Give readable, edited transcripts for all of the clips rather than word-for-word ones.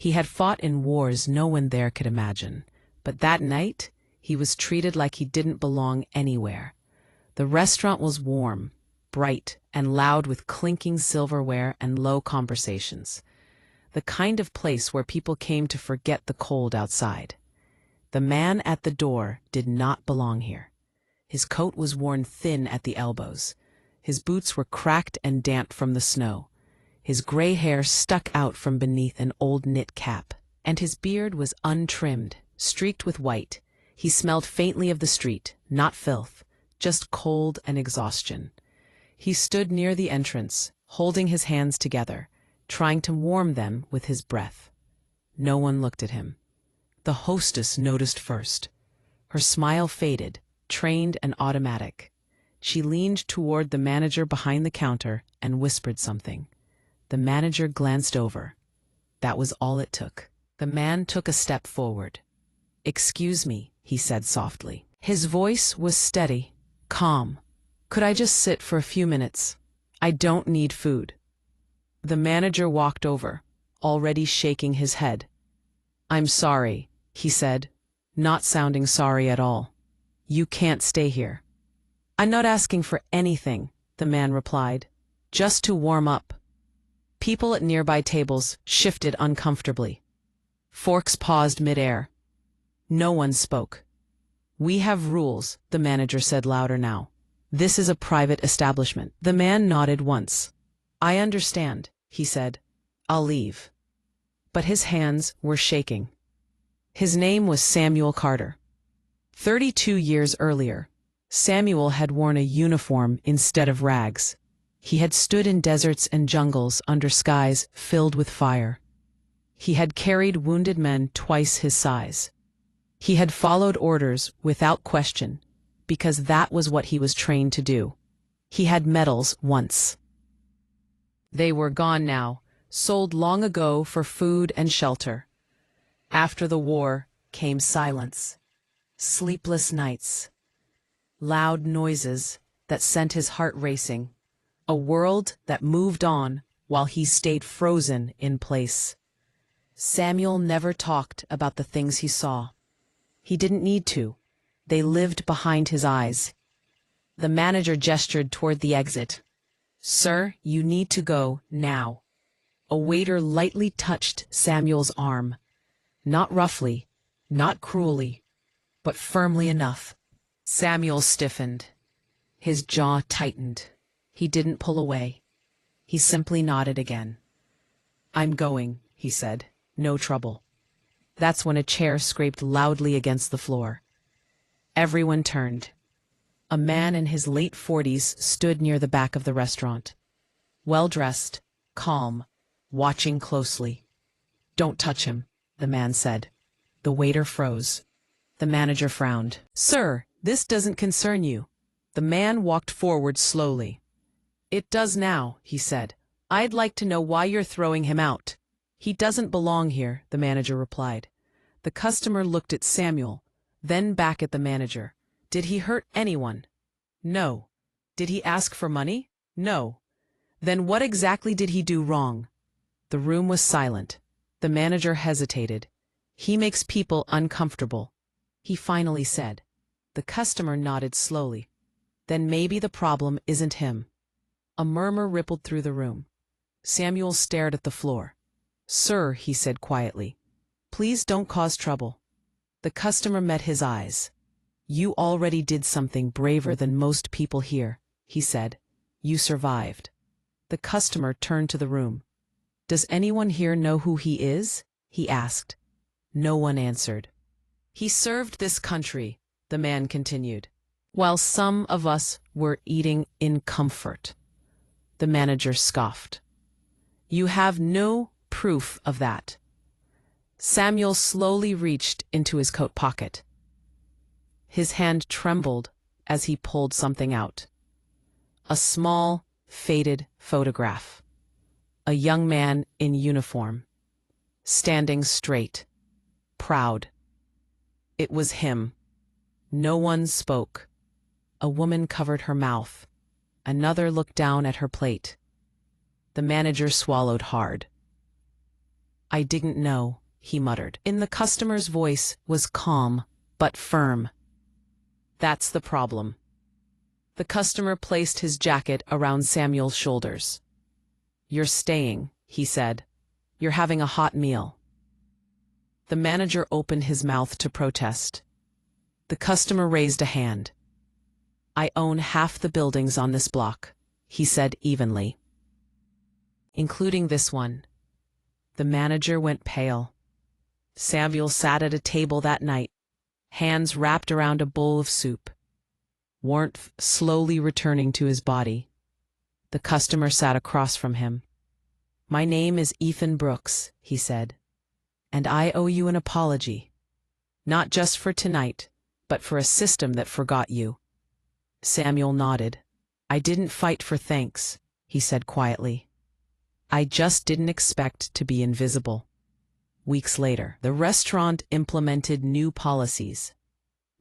He had fought in wars no one there could imagine, but that night he was treated like he didn't belong anywhere. The restaurant was warm, bright, and loud with clinking silverware and low conversations. The kind of place where people came to forget the cold outside. The man at the door did not belong here. His coat was worn thin at the elbows. His boots were cracked and damp from the snow. His gray hair stuck out from beneath an old knit cap, and his beard was untrimmed, streaked with white. He smelled faintly of the street, not filth, just cold and exhaustion. He stood near the entrance, holding his hands together, trying to warm them with his breath. No one looked at him. The hostess noticed first. Her smile faded, trained and automatic. She leaned toward the manager behind the counter and whispered something. The manager glanced over. That was all it took. The man took a step forward. "Excuse me," he said softly. His voice was steady, calm. "Could I just sit for a few minutes? I don't need food." The manager walked over, already shaking his head. "I'm sorry," he said, not sounding sorry at all. "You can't stay here." "I'm not asking for anything," the man replied. "Just to warm up." People at nearby tables shifted uncomfortably. Forks paused midair. No one spoke. "We have rules," the manager said louder now. "This is a private establishment." The man nodded once. "I understand," he said. "I'll leave." But his hands were shaking. His name was Samuel Carter. 32 years earlier, Samuel had worn a uniform instead of rags. He had stood in deserts and jungles under skies filled with fire. He had carried wounded men twice his size. He had followed orders without question, because that was what he was trained to do. He had medals once. They were gone now, sold long ago for food and shelter. After the war came silence, sleepless nights, loud noises that sent his heart racing, a world that moved on while he stayed frozen in place. Samuel never talked about the things he saw. He didn't need to. They lived behind his eyes. The manager gestured toward the exit. "Sir, you need to go now." A waiter lightly touched Samuel's arm. Not roughly, not cruelly, but firmly enough. Samuel stiffened. His jaw tightened. He didn't pull away. He simply nodded again. "I'm going," he said. "No trouble." That's when a chair scraped loudly against the floor. Everyone turned. A man in his late 40s stood near the back of the restaurant. Well-dressed, calm, watching closely. "Don't touch him," the man said. The waiter froze. The manager frowned. "Sir, this doesn't concern you." The man walked forward slowly. "It does now," he said. "I'd like to know why you're throwing him out." "He doesn't belong here," the manager replied. The customer looked at Samuel, then back at the manager. "Did he hurt anyone?" "No." "Did he ask for money?" "No." "Then what exactly did he do wrong?" The room was silent. The manager hesitated. "He makes people uncomfortable," he finally said. The customer nodded slowly. "Then maybe the problem isn't him." A murmur rippled through the room. Samuel stared at the floor. "Sir," he said quietly, "please don't cause trouble." The customer met his eyes. "You already did something braver than most people here," he said. "You survived." The customer turned to the room. "Does anyone here know who he is?" he asked. No one answered. "He served this country," the man continued, "while some of us were eating in comfort." The manager scoffed. "You have no proof of that." Samuel slowly reached into his coat pocket. His hand trembled as he pulled something out. A small, faded photograph. A young man in uniform, standing straight, proud. It was him. No one spoke. A woman covered her mouth. Another looked down at her plate. The manager swallowed hard. I didn't know, he muttered. In the customer's voice was calm, but firm. That's the problem. The customer placed his jacket around Samuel's shoulders. You're staying, he said. You're having a hot meal. The manager opened his mouth to protest. The customer raised a hand. I own half the buildings on this block, he said evenly. Including this one. The manager went pale. Samuel sat at a table that night, hands wrapped around a bowl of soup, warmth slowly returning to his body. The customer sat across from him. My name is Ethan Brooks, he said, and I owe you an apology. Not just for tonight, but for a system that forgot you. Samuel nodded. I didn't fight for thanks, he said quietly. I just didn't expect to be invisible. Weeks later, the restaurant implemented new policies.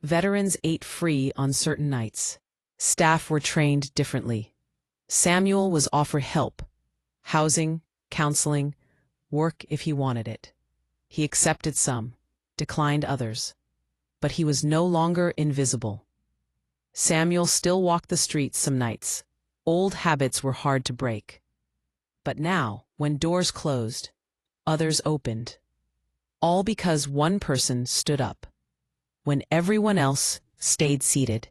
Veterans ate free on certain nights. Staff were trained differently. Samuel was offered help, housing, counseling, work if he wanted it. He accepted some, declined others. But he was no longer invisible. Samuel still walked the streets some nights. Old habits were hard to break. But now, when doors closed, others opened. All because one person stood up, when everyone else stayed seated.